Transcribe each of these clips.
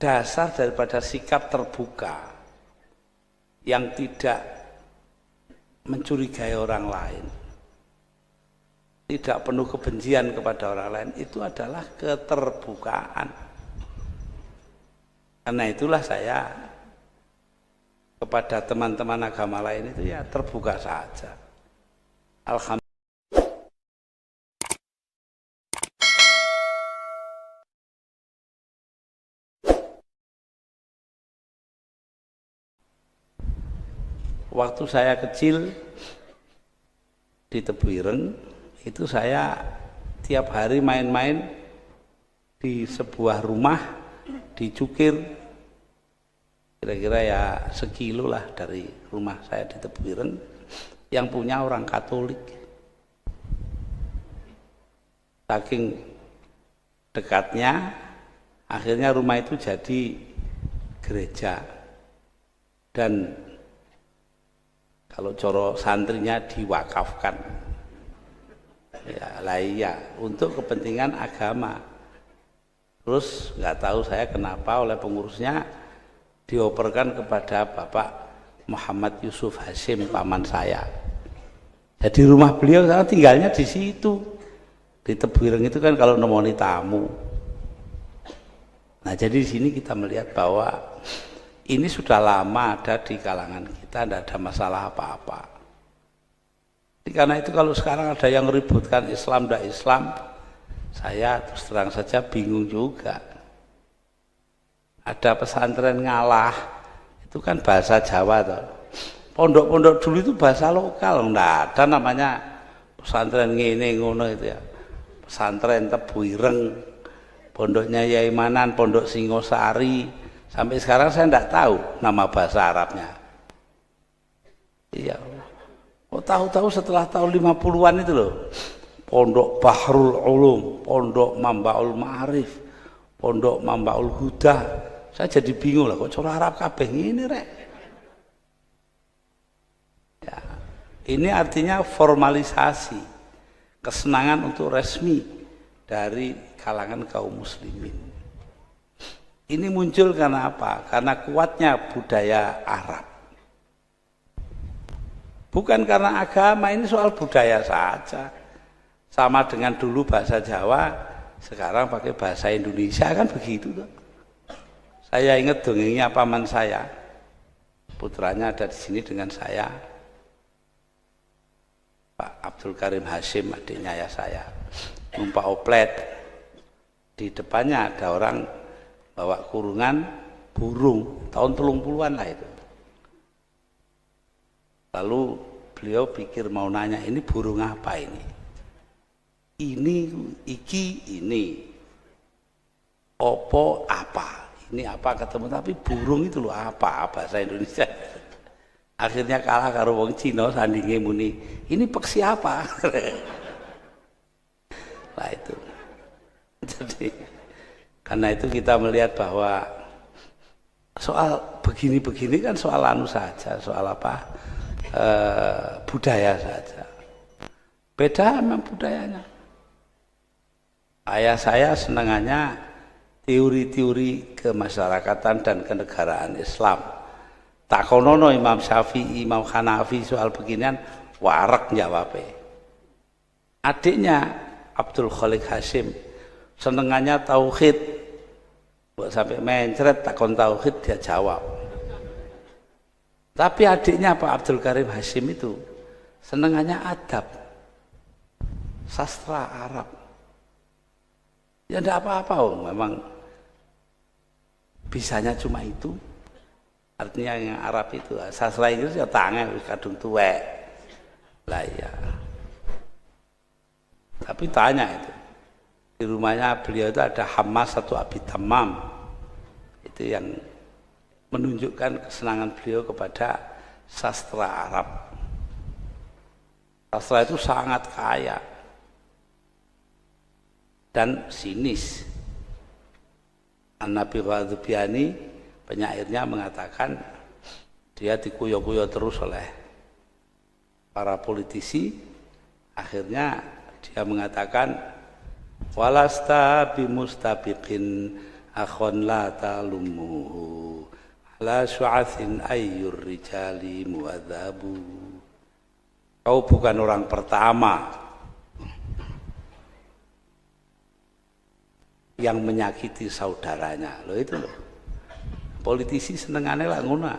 dasar daripada sikap terbuka yang tidak mencurigai orang lain, tidak penuh kebencian kepada orang lain, itu adalah keterbukaan. Karena itulah saya kepada teman-teman agama lain itu ya terbuka saja. Alhamdulillah. Waktu saya kecil di Tebuireng itu saya tiap hari main-main di sebuah rumah di Cukir, kira-kira ya sekilo lah dari rumah saya di Tebuireng, yang punya orang Katolik. Saking dekatnya, akhirnya rumah itu jadi gereja. Dan kalau coro santrinya diwakafkan, ya lah iya, untuk kepentingan agama. Terus nggak tahu saya kenapa oleh pengurusnya dioperkan kepada Bapak Muhammad Yusuf Hasim, paman saya. Jadi rumah beliau saya tinggalnya di situ, di Tebuireng itu kan kalau nemoni tamu. Nah jadi di sini kita melihat bahwa ini sudah lama ada di kalangan kita, tidak ada masalah apa-apa. Karena itu kalau sekarang ada yang ributkan Islam dan Islam, saya terus terang saja bingung juga. Ada pesantren ngalah, itu kan bahasa Jawa toh. Pondok-pondok dulu itu bahasa lokal, enggak ada namanya pesantren ngene ngono itu ya. Pesantren Tebuireng, pondoknya Yai Manan, pondok Singosari. Sampai sekarang saya tidak tahu nama bahasa Arabnya. Iya. Oh tahu-tahu setelah tahun 50-an itu loh. Pondok Bahrul Ulum, pondok Mambaul Ma'arif, pondok Mambaul Huda. Saya jadi bingung lah, kok cara Arab kabeh ini rek. Ya, ini artinya formalisasi, kesenangan untuk resmi dari kalangan kaum muslimin. Ini muncul karena apa? Karena kuatnya budaya Arab. Bukan karena agama, ini soal budaya saja. Sama dengan dulu bahasa Jawa, sekarang pakai bahasa Indonesia, kan begitu tuh. Saya ingat dongengnya paman saya. Putranya ada di sini dengan saya. Pak Abdul Karim Hasim, adiknya ya saya. Numpak oplet. Di depannya ada orang bawa kurungan burung, tahun 30-an lah itu. Lalu beliau pikir mau nanya, ini burung apa ini? Ini opo apa? Ini apa ketemu, tapi burung itu loh apa bahasa Indonesia. Akhirnya kalah karo wong Cina sandinge muni, ini peksi apa? Lah itu. Jadi karena itu kita melihat bahwa soal begini-begini kan soal anu saja, soal apa? Budaya saja. Beda memang budayanya. Ayah saya senangannya teori-teori kemasyarakatan dan kenegaraan Islam. Takonono Imam Syafi'i, Imam Hanafi soal beginian warak jawabnya. Adiknya Abdul Khalik Hasim senengannya tauhid, buat sampai mencret takon tauhid dia jawab. Tapi adiknya Pak Abdul Karim Hasim itu senengannya adab, sastra Arab. Ya enggak apa-apa, memang bisanya cuma itu. Artinya yang Arab itu, sastra Inggris ya tangan kadung tuwek. Lah ya. Tapi tanya itu. Di rumahnya beliau itu ada Hamas satu Abi Tamam, itu yang menunjukkan kesenangan beliau kepada sastra Arab. Sastra itu sangat kaya dan sinis. An-Nabi Ghadzubiani, penyairnya, mengatakan dia dikuyok-kuyok terus oleh para politisi. Akhirnya dia mengatakan walasta bimustabiqin akhon la talumuhu ala syu'athin ayyur rijali muadzabu. Kau bukan orang pertama yang menyakiti saudaranya. Loh itu loh. Politisi senengane lah ngono.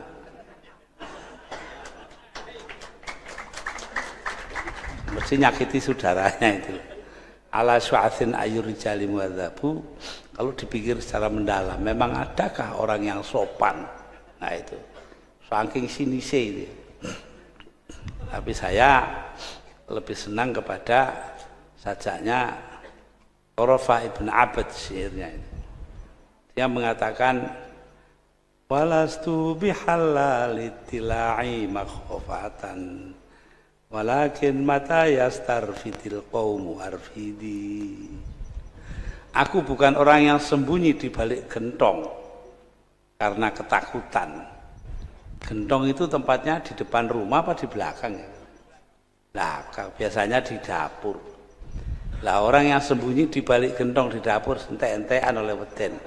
Mesti nyakiti saudaranya itu. Ala syu'athin ayyur rijali muadzabu. Kalau dipikir secara mendalam, memang adakah orang yang sopan? Nah itu, saking sinise itu. Tapi saya lebih senang kepada sajaknya Qurafa ibn Abad syairnya itu. Dia mengatakan, walastu bihallalitila'i makhofatan, walakin mata yastarfidil qawmu arfidi. Aku bukan orang yang sembunyi di balik gentong karena ketakutan. Gentong itu tempatnya di depan rumah apa di belakang ya? Nah, biasanya di dapur. Lah orang yang sembunyi di balik gentong di dapur entek-entekan oleh weden.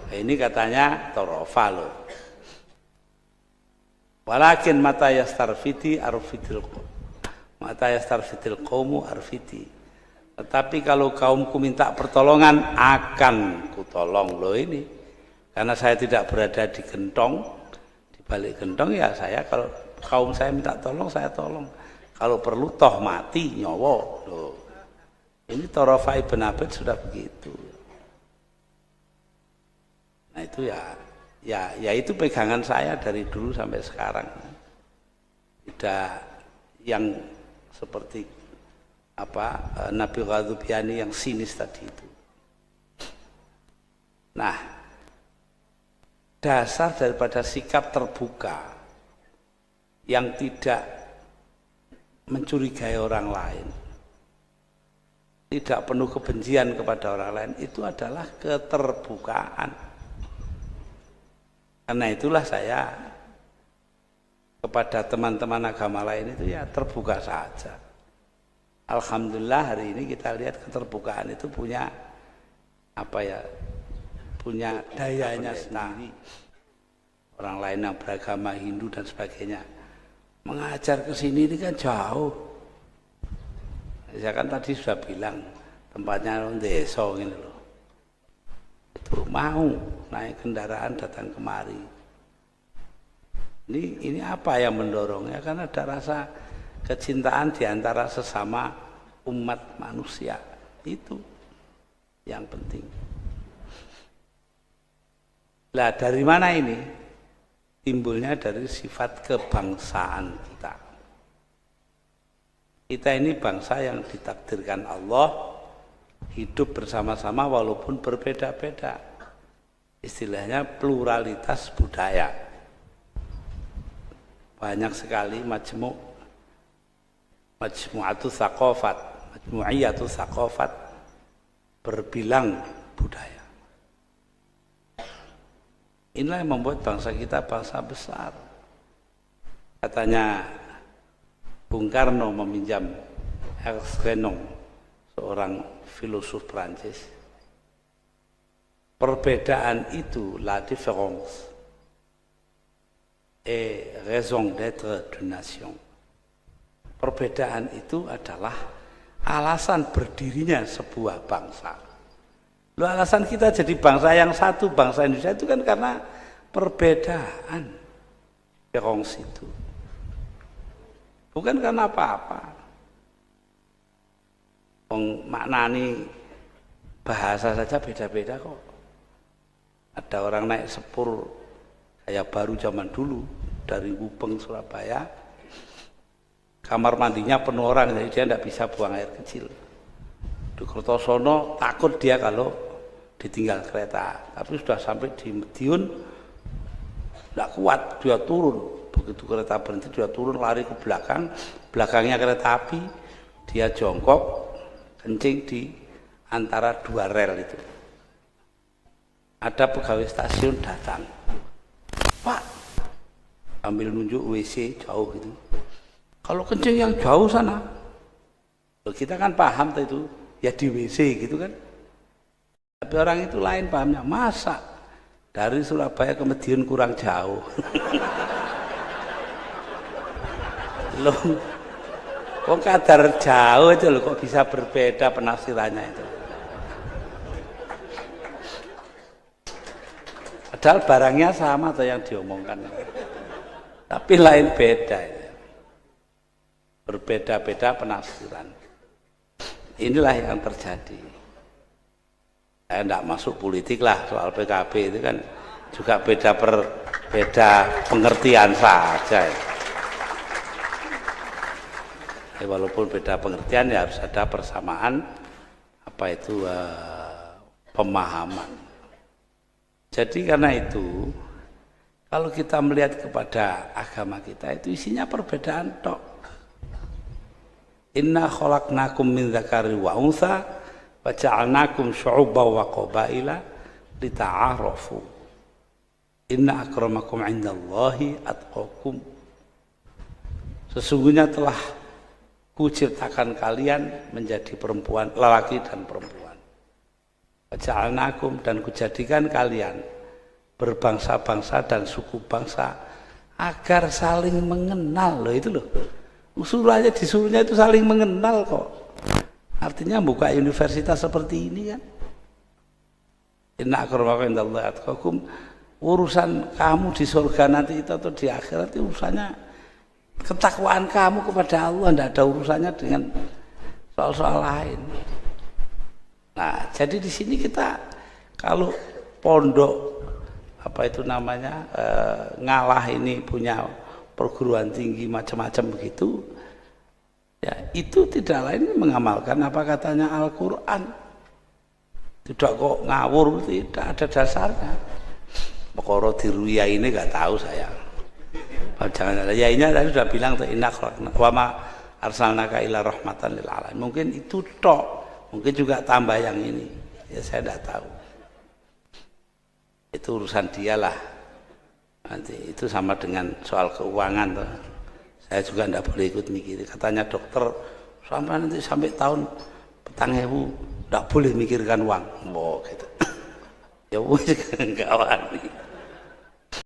Nah, ini katanya Torofa loh. Walakin mata yastarfidi arfidil qawmu arfidi. Tetapi kalau kaumku minta pertolongan, akan kutolong. Loh ini, karena saya tidak berada di gentong, di balik gentong ya saya, kalau kaum saya minta tolong, saya tolong. Kalau perlu toh mati, nyawa. Loh. Ini Torofa ibn Abad sudah begitu. Nah itu ya itu pegangan saya dari dulu sampai sekarang. Tidak yang seperti Nabi Ghadzubiani yang sinis tadi itu. Nah, dasar daripada sikap terbuka yang tidak mencurigai orang lain, tidak penuh kebencian kepada orang lain, itu adalah keterbukaan. Karena itulah saya kepada teman-teman agama lain itu ya terbuka saja. Alhamdulillah hari ini kita lihat keterbukaan itu punya punya dayanya sendiri. Orang lain yang beragama Hindu dan sebagainya mengajar ke sini ini kan jauh. Saya kan tadi sudah bilang tempatnya desa gitu loh. Itu mau naik kendaraan datang kemari. Ini apa yang mendorongnya? Karena ada rasa kecintaan di antara sesama umat manusia. Itu yang penting. Lah dari mana ini? Timbulnya dari sifat kebangsaan kita. Kita ini bangsa yang ditakdirkan Allah hidup bersama-sama walaupun berbeda-beda. Istilahnya pluralitas budaya. Banyak sekali majmu'atu tsaqafat, berbilang budaya. Inilah yang membuat bangsa kita bangsa besar. Katanya Bung Karno meminjam Ernst Renan, seorang filosof Prancis. Perbedaan itu, la différence est raison d'être d'une nation. Perbedaan itu adalah alasan berdirinya sebuah bangsa. Lu alasan kita jadi bangsa yang satu, bangsa Indonesia itu kan karena perbedaan. Différence itu. Bukan karena apa-apa. Maknani bahasa saja beda-beda kok. Ada orang naik sepur kayak baru zaman dulu dari Gubeng Surabaya, kamar mandinya penuh orang, jadi dia tidak bisa buang air kecil. Di Kertosono takut dia kalau ditinggal kereta, tapi sudah sampai di Madiun tidak kuat, dia turun. Begitu kereta berhenti dia turun, lari ke belakang, belakangnya kereta api, dia jongkok kencing di antara dua rel itu. Ada pegawai stasiun datang, Pak, ambil nunjuk WC jauh gitu. Kalau kencing yang jauh sana, kita kan paham itu ya di WC gitu kan. Tapi orang itu lain pahamnya, masa dari Surabaya ke Madiun kurang jauh. Loh, kok kadar jauh aja loh, kok bisa berbeda penafsirannya itu. Padahal barangnya sama atau yang diomongkan, tapi lain beda. Berbeda-beda penafsiran. Inilah yang terjadi. Saya tidak masuk politik lah, soal PKB itu kan juga beda pengertian saja. Walaupun beda pengertian ya harus ada persamaan pemahaman. Jadi karena itu kalau kita melihat kepada agama kita itu isinya perbedaan tok. Inna khalaqnakum min dzakari wa untha wa ja'alnakum syu'uban wa qabaila lita'arafu. Inna akramakum 'indallahi atqakum. Sesungguhnya telah kuciptakan kalian menjadi perempuan, lelaki dan perempuan. Wa ja'alnakum, dan kujadikan kalian berbangsa-bangsa dan suku bangsa agar saling mengenal. Loh itu loh. Usulannya disuruhnya itu saling mengenal kok. Artinya buka universitas seperti ini kan. Inna akramakum indallahi atqakum. Urusan kamu di surga nanti itu atau di akhirat itu urusannya ketakwaan kamu kepada Allah, tidak ada urusannya dengan soal-soal lain. Nah, jadi di sini kita kalau pondok ngalah ini punya perguruan tinggi macam-macam begitu, ya itu tidak lain mengamalkan apa katanya Al-Quran. Tidak kok ngawur, tidak ada dasarnya. Perkara diruya ini nggak tahu saya. Jangan ada. Ya ini tadi sudah bilang inna khalaqna wa ma arsalnaka illa rahmatan lil alamin. Mungkin itu tok, mungkin juga tambah yang ini. Ya saya tidak tahu. Itu urusan dialah. Nanti itu sama dengan soal keuangan tuh. Saya juga tidak boleh ikut mikir. Katanya dokter sampai tahun 2000 tidak boleh mikirkan uang. Oh gitu. Ya wis enggak wani.